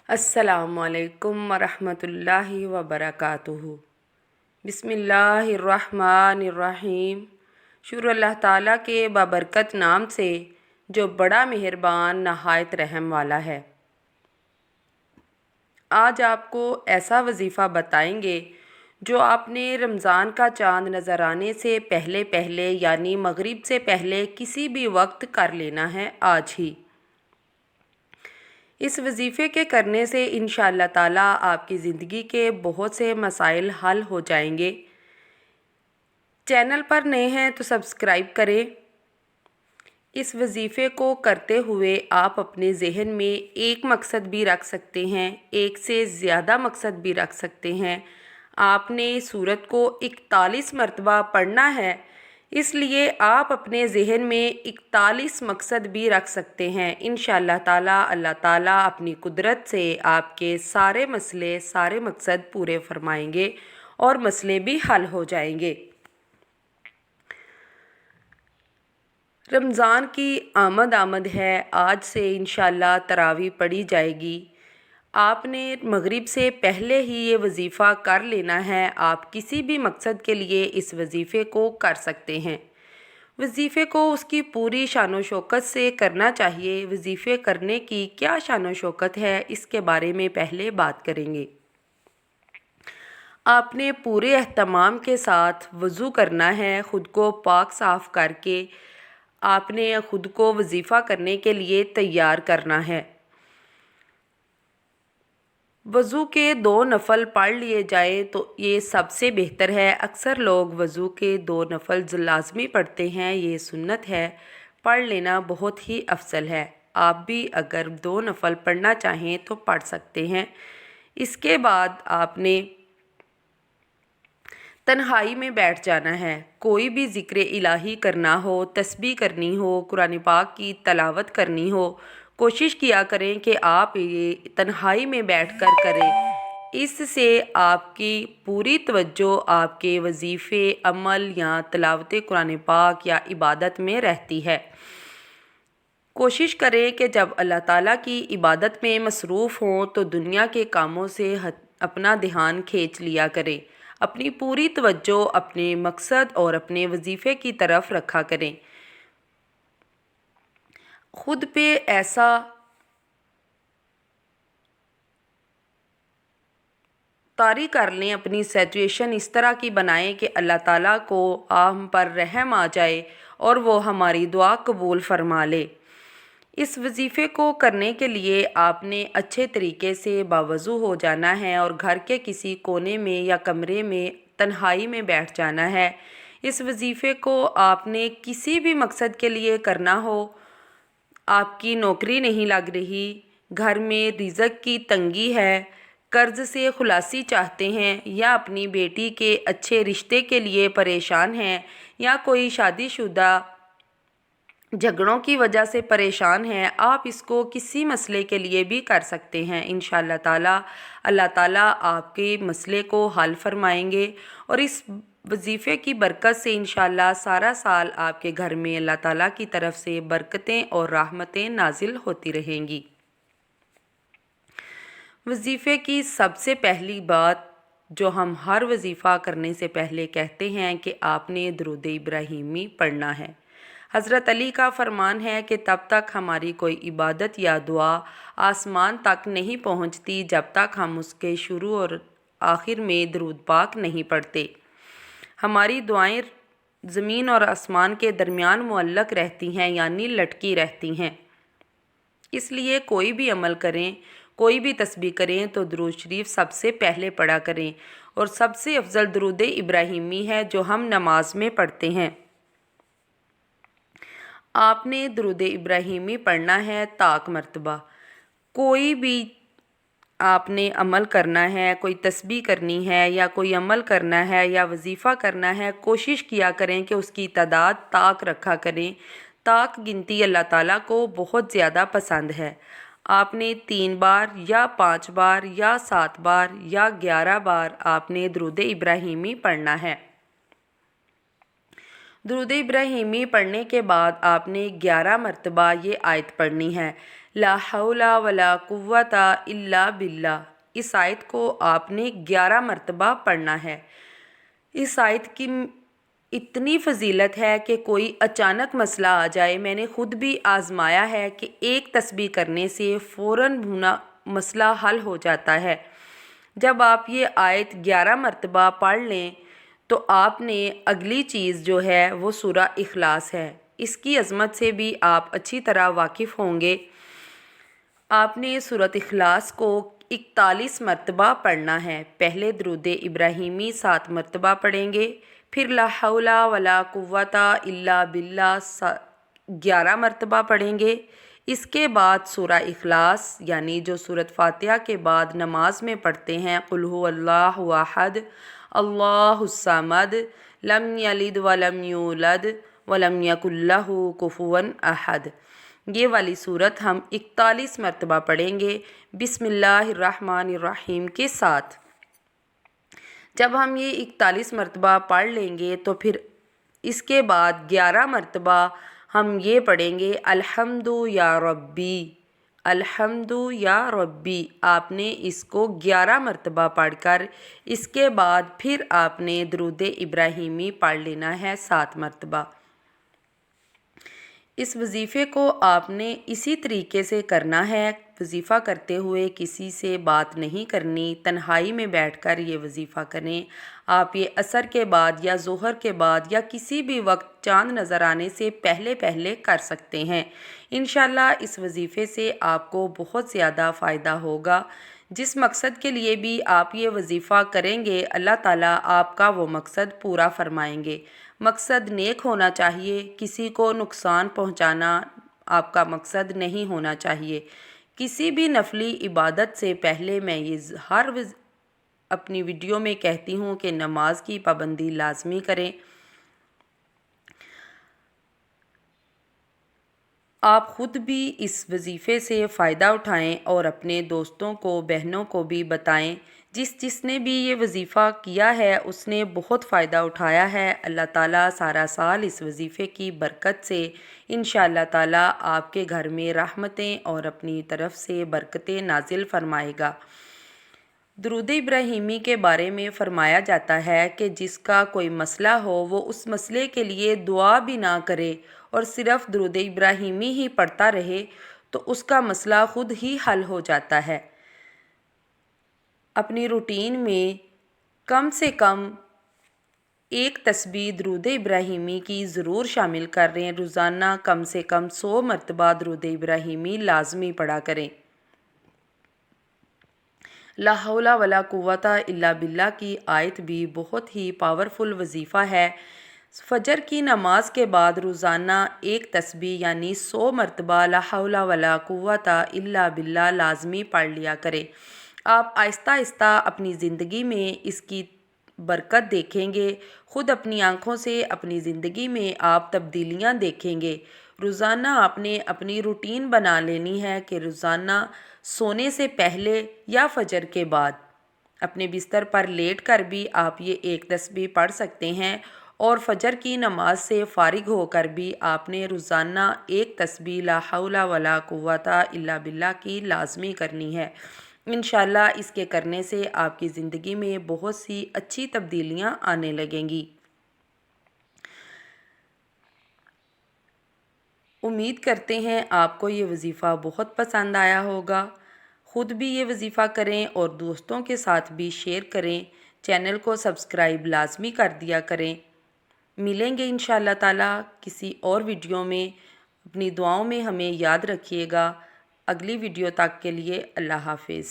السلام علیکم ورحمۃ اللہ وبرکاتہ۔ بسم اللہ الرحمن الرحیم۔ شکر اللہ تعالیٰ کے بابرکت نام سے جو بڑا مہربان نہایت رحم والا ہے۔ آج آپ کو ایسا وظیفہ بتائیں گے جو آپ نے رمضان کا چاند نظر آنے سے پہلے یعنی مغرب سے پہلے کسی بھی وقت کر لینا ہے آج ہی۔ اس وظیفے کے کرنے سے انشاءاللہ تعالیٰ آپ کی زندگی کے بہت سے مسائل حل ہو جائیں گے۔ چینل پر نئے ہیں تو سبسکرائب کریں۔ اس وظیفے کو کرتے ہوئے آپ اپنے ذہن میں ایک مقصد بھی رکھ سکتے ہیں، ایک سے زیادہ مقصد بھی رکھ سکتے ہیں۔ آپ نے سورت کو 41 مرتبہ پڑھنا ہے، اس لیے آپ اپنے ذہن میں 41 مقصد بھی رکھ سکتے ہیں۔ انشاءاللہ تعالیٰ اللہ تعالیٰ اپنی قدرت سے آپ کے سارے مسئلے، سارے مقصد پورے فرمائیں گے اور مسئلے بھی حل ہو جائیں گے۔ رمضان کی آمد ہے، آج سے انشاءاللہ تراویح پڑھی جائے گی۔ آپ نے مغرب سے پہلے ہی یہ وظیفہ کر لینا ہے۔ آپ کسی بھی مقصد کے لیے اس وظیفے کو کر سکتے ہیں۔ وظیفے کو اس کی پوری شان و شوکت سے کرنا چاہیے۔ وظیفے کرنے کی کیا شان و شوکت ہے، اس کے بارے میں پہلے بات کریں گے۔ آپ نے پورے اہتمام کے ساتھ وضو کرنا ہے، خود کو پاک صاف کر کے آپ نے خود کو وظیفہ کرنے کے لیے تیار کرنا ہے۔ وضو کے 2 نفل پڑھ لیے جائیں تو یہ سب سے بہتر ہے۔ اکثر لوگ وضو کے 2 نفل لازمی پڑھتے ہیں، یہ سنت ہے، پڑھ لینا بہت ہی افضل ہے۔ آپ بھی اگر 2 نفل پڑھنا چاہیں تو پڑھ سکتے ہیں۔ اس کے بعد آپ نے تنہائی میں بیٹھ جانا ہے۔ کوئی بھی ذکر الہی کرنا ہو، تسبیح کرنی ہو، قرآن پاک کی تلاوت کرنی ہو، کوشش کیا کریں کہ آپ یہ تنہائی میں بیٹھ کر کریں۔ اس سے آپ کی پوری توجہ آپ کے وظیفے، عمل یا تلاوت قرآن پاک یا عبادت میں رہتی ہے۔ کوشش کریں کہ جب اللہ تعالیٰ کی عبادت میں مصروف ہوں تو دنیا کے کاموں سے اپنا دھیان کھینچ لیا کریں۔ اپنی پوری توجہ اپنے مقصد اور اپنے وظیفے کی طرف رکھا کریں۔ خود پہ ایسا طاری کر لیں، اپنی سچویشن اس طرح کی بنائیں کہ اللہ تعالیٰ کو ہم پر رحم آ جائے اور وہ ہماری دعا قبول فرما لے۔ اس وظیفے کو کرنے کے لیے آپ نے اچھے طریقے سے باوضو ہو جانا ہے اور گھر کے کسی کونے میں یا کمرے میں تنہائی میں بیٹھ جانا ہے۔ اس وظیفے کو آپ نے کسی بھی مقصد کے لیے کرنا ہو، آپ کی نوکری نہیں لگ رہی، گھر میں رزق کی تنگی ہے، قرض سے خلاصی چاہتے ہیں، یا اپنی بیٹی کے اچھے رشتے کے لیے پریشان ہیں، یا کوئی شادی شدہ جھگڑوں کی وجہ سے پریشان ہیں، آپ اس کو کسی مسئلے کے لیے بھی کر سکتے ہیں۔ انشاءاللہ تعالیٰ اللہ تعالیٰ آپ کے مسئلے کو حل فرمائیں گے اور اس وظیفے کی برکت سے انشاءاللہ سارا سال آپ کے گھر میں اللہ تعالیٰ کی طرف سے برکتیں اور رحمتیں نازل ہوتی رہیں گی۔ وظیفے کی سب سے پہلی بات جو ہم ہر وظیفہ کرنے سے پہلے کہتے ہیں کہ آپ نے درود ابراہیمی پڑھنا ہے۔ حضرت علی کا فرمان ہے کہ تب تک ہماری کوئی عبادت یا دعا آسمان تک نہیں پہنچتی جب تک ہم اس کے شروع اور آخر میں درود پاک نہیں پڑھتے۔ ہماری دعائیں زمین اور آسمان کے درمیان معلق رہتی ہیں، یعنی لٹکی رہتی ہیں۔ اس لیے کوئی بھی عمل کریں، کوئی بھی تسبیح کریں تو درود شریف سب سے پہلے پڑھا کریں، اور سب سے افضل درود ابراہیمی ہے جو ہم نماز میں پڑھتے ہیں۔ آپ نے درود ابراہیمی پڑھنا ہے طاق مرتبہ۔ کوئی بھی آپ نے عمل کرنا ہے، کوئی تسبیح کرنی ہے یا کوئی عمل کرنا ہے یا وظیفہ کرنا ہے، کوشش کیا کریں کہ اس کی تعداد طاق رکھا کریں۔ طاق گنتی اللہ تعالیٰ کو بہت زیادہ پسند ہے۔ آپ نے 3 بار یا 5 بار یا 7 بار یا 11 بار آپ نے درود ابراہیمی پڑھنا ہے۔ درود ابراہیمی پڑھنے کے بعد آپ نے 11 مرتبہ یہ آیت پڑھنی ہے: لا حول ولا قوت الا باللہ۔ اس آیت کو آپ نے 11 مرتبہ پڑھنا ہے۔ اس آیت کی اتنی فضیلت ہے کہ کوئی اچانک مسئلہ آ جائے، میں نے خود بھی آزمایا ہے کہ ایک تسبیح کرنے سے فوراً مسئلہ حل ہو جاتا ہے۔ جب آپ یہ آیت 11 مرتبہ پڑھ لیں تو آپ نے اگلی چیز جو ہے وہ سورہ اخلاص ہے، اس کی عظمت سے بھی آپ اچھی طرح واقف ہوں گے۔ آپ نے سورۃ اخلاص کو 41 مرتبہ پڑھنا ہے۔ پہلے درود ابراہیمی 7 مرتبہ پڑھیں گے، پھر لا حول ولا قوت الا باللہ 11 مرتبہ پڑھیں گے۔ اس کے بعد سورہ اخلاص یعنی جو سورۃ فاتحہ کے بعد نماز میں پڑھتے ہیں، قل هو اللہ احد اللہ الصمد لم یلد ولم یولد ولم یکن لہ کفوا احد، یہ والی صورت ہم 41 مرتبہ پڑھیں گے بسم اللہ الرحمن الرحیم کے ساتھ۔ جب ہم یہ 41 مرتبہ پڑھ لیں گے تو پھر اس کے بعد 11 مرتبہ ہم یہ پڑھیں گے الحمد یا ربی، الحمد یا ربی۔ آپ نے اس کو 11 مرتبہ پڑھ کر اس کے بعد پھر آپ نے درود ابراہیمی پڑھ لینا ہے 7 مرتبہ۔ اس وظیفے کو آپ نے اسی طریقے سے کرنا ہے، وظیفہ کرتے ہوئے کسی سے بات نہیں کرنی، تنہائی میں بیٹھ کر یہ وظیفہ کریں۔ آپ یہ عصر کے بعد یا ظہر کے بعد یا کسی بھی وقت چاند نظر آنے سے پہلے کر سکتے ہیں۔ انشاءاللہ اس وظیفے سے آپ کو بہت زیادہ فائدہ ہوگا۔ جس مقصد کے لیے بھی آپ یہ وظیفہ کریں گے، اللہ تعالیٰ آپ کا وہ مقصد پورا فرمائیں گے۔ مقصد نیک ہونا چاہیے، کسی کو نقصان پہنچانا آپ کا مقصد نہیں ہونا چاہیے۔ کسی بھی نفلی عبادت سے پہلے میں یہ اپنی ویڈیو میں کہتی ہوں کہ نماز کی پابندی لازمی کریں۔ آپ خود بھی اس وظیفے سے فائدہ اٹھائیں اور اپنے دوستوں کو، بہنوں کو بھی بتائیں۔ جس نے بھی یہ وظیفہ کیا ہے اس نے بہت فائدہ اٹھایا ہے۔ اللہ تعالیٰ سارا سال اس وظیفے کی برکت سے انشاءاللہ تعالیٰ آپ کے گھر میں رحمتیں اور اپنی طرف سے برکتیں نازل فرمائے گا۔ درود ابراہیمی کے بارے میں فرمایا جاتا ہے کہ جس کا کوئی مسئلہ ہو وہ اس مسئلے کے لیے دعا بھی نہ کرے اور صرف درود ابراہیمی ہی پڑھتا رہے تو اس کا مسئلہ خود ہی حل ہو جاتا ہے۔ اپنی روٹین میں کم سے کم ایک تسبیح درود ابراہیمی کی ضرور شامل کر رہے ہیں۔ روزانہ کم سے کم 100 مرتبہ درود ابراہیمی لازمی پڑھا کریں۔ لا حول ولا قوت الا باللہ کی آیت بھی بہت ہی پاورفل وظیفہ ہے۔ فجر کی نماز کے بعد روزانہ ایک تسبیح یعنی 100 مرتبہ لا حول ولا قوت الا باللہ لازمی پڑھ لیا کریں۔ آپ آہستہ آہستہ اپنی زندگی میں اس کی برکت دیکھیں گے، خود اپنی آنکھوں سے اپنی زندگی میں آپ تبدیلیاں دیکھیں گے۔ روزانہ آپ نے اپنی روٹین بنا لینی ہے کہ روزانہ سونے سے پہلے یا فجر کے بعد اپنے بستر پر لیٹ کر بھی آپ یہ ایک تسبیح پڑھ سکتے ہیں، اور فجر کی نماز سے فارغ ہو کر بھی آپ نے روزانہ ایک تسبیح لا حول ولا قوت الا باللہ کی لازمی کرنی ہے۔ انشاءاللہ اس کے کرنے سے آپ کی زندگی میں بہت سی اچھی تبدیلیاں آنے لگیں گی۔ امید کرتے ہیں آپ کو یہ وظیفہ بہت پسند آیا ہوگا۔ خود بھی یہ وظیفہ کریں اور دوستوں کے ساتھ بھی شیئر کریں۔ چینل کو سبسکرائب لازمی کر دیا کریں۔ ملیں گے انشاءاللہ تعالیٰ کسی اور ویڈیو میں۔ اپنی دعاؤں میں ہمیں یاد رکھیے گا۔ اگلی ویڈیو تک کے لیے اللہ حافظ۔